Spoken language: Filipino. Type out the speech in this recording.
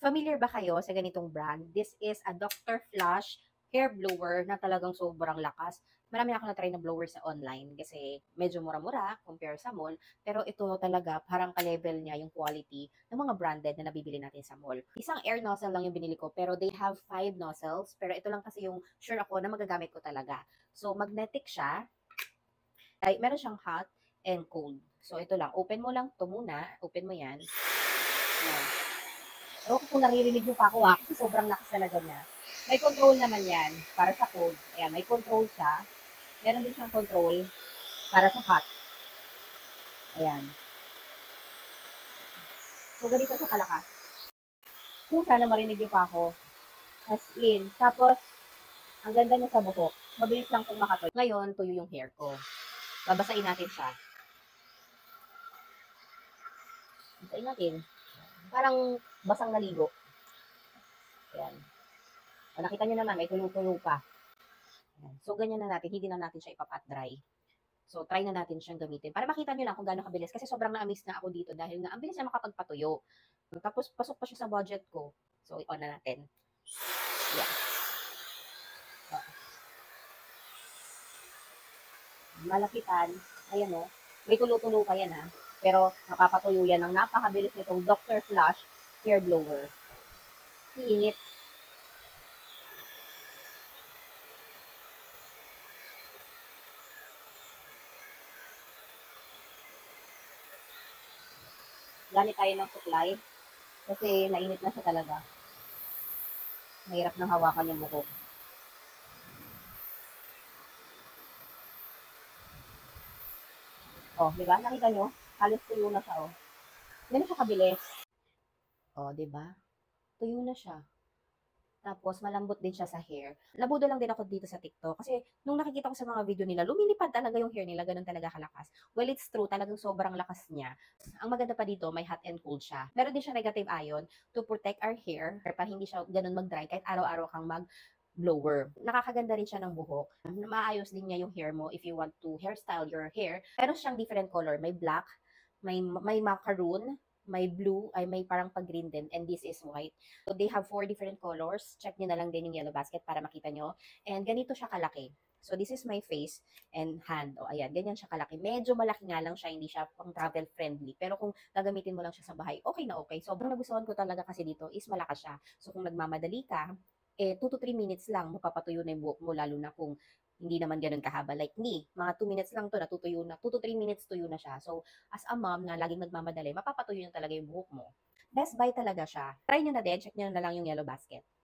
Familiar ba kayo sa ganitong brand? This is a Dr. Flash hair blower na talagang sobrang lakas. Marami na ako na-try na blower sa online kasi medyo mura-mura compare sa mall. Pero ito talaga, parang ka-level niya yung quality ng mga branded na nabibili natin sa mall. Isang air nozzle lang yung binili ko, pero they have 5 nozzles. Pero ito lang kasi yung sure ako na magagamit ko talaga. So, magnetic siya. Ay, meron siyang hot and cold. So, ito lang. Open mo lang to muna. Open mo yan. Yan. Pero kung naririnig mo pa ako kasi sobrang lakas talaga niya. May control naman yan para sa cold. Ayan, may control siya. Meron din siyang control para sa hot. Ayan. So, ganito sa kalakas. Kung sana marinig niyo pa ako. As in. Tapos, ang ganda niya sa buhok. Mabilis lang kung makatuloy. Ngayon, tuyo yung hair ko. Babasain natin siya. Babasain natin. Parang basang naligo. Ayan. O, nakita niyo naman, may tuyo-tuyo pa. Ayan. So, ganyan na natin. Hindi na natin siya ipapat dry. So, try na natin siyang gamitin. Para makita nyo lang kung gaano kabilis. Kasi sobrang na-amaze na ako dito dahil nga ang bilis niya makapagpatuyo. Tapos, pasok pa siya sa budget ko. So, i-on na natin. Yeah. Malapitan. Ayan o. May tulo-tulo pa yan ha. Pero, napapatuyo yan ng napakabilis nitong Dr. Flash hair blower. Init. Gamit tayo ng supply. Kasi, nainit na siya talaga. Mahirap nang hawakan yung buhok. Oh, di ba? Nakita nyo? Halos tuyo na siya, oh. Ganun siya kabilis. Oh, di ba? Tuyo na siya. Tapos, malambot din siya sa hair. Nabudo lang din ako dito sa TikTok. Kasi, nung nakikita ko sa mga video nila, lumilipad talaga yung hair nila. Ganun talaga kalakas. Well, it's true. Talagang sobrang lakas niya. Ang maganda pa dito, may hot and cold siya. Meron din siya negative ion to protect our hair para hindi siya ganun mag-dry kahit araw-araw kang blower. Nakakaganda rin siya ng buhok. Maayos din niya yung hair mo if you want to hairstyle your hair. Meron siyang different color. May black, may macaroon, may blue, ay may parang pag-green din, and this is white. So, they have 4 different colors. Check nyo na lang din yung yellow basket para makita nyo. And ganito siya kalaki. So, this is my face and hand. O, ayan, ganyan siya kalaki. Medyo malaki nga lang siya, hindi siya pang travel friendly. Pero kung gagamitin mo lang siya sa bahay, okay na okay. Sobrang nagustuhan ko talaga kasi dito is malakas siya. So, kung nagmamadali ka, 2 to 3 minutes lang, mapapatuyo na yung buhok mo, lalo na kung hindi naman ganun kahaba. Like me, mga 2 minutes lang to, natutuyo na. 2 to 3 minutes tuyo na siya. So, as a mom na laging nagmamadali, mapapatuyo na talaga yung buhok mo. Best buy talaga siya. Try nyo na din, check nyo na lang yung yellow basket.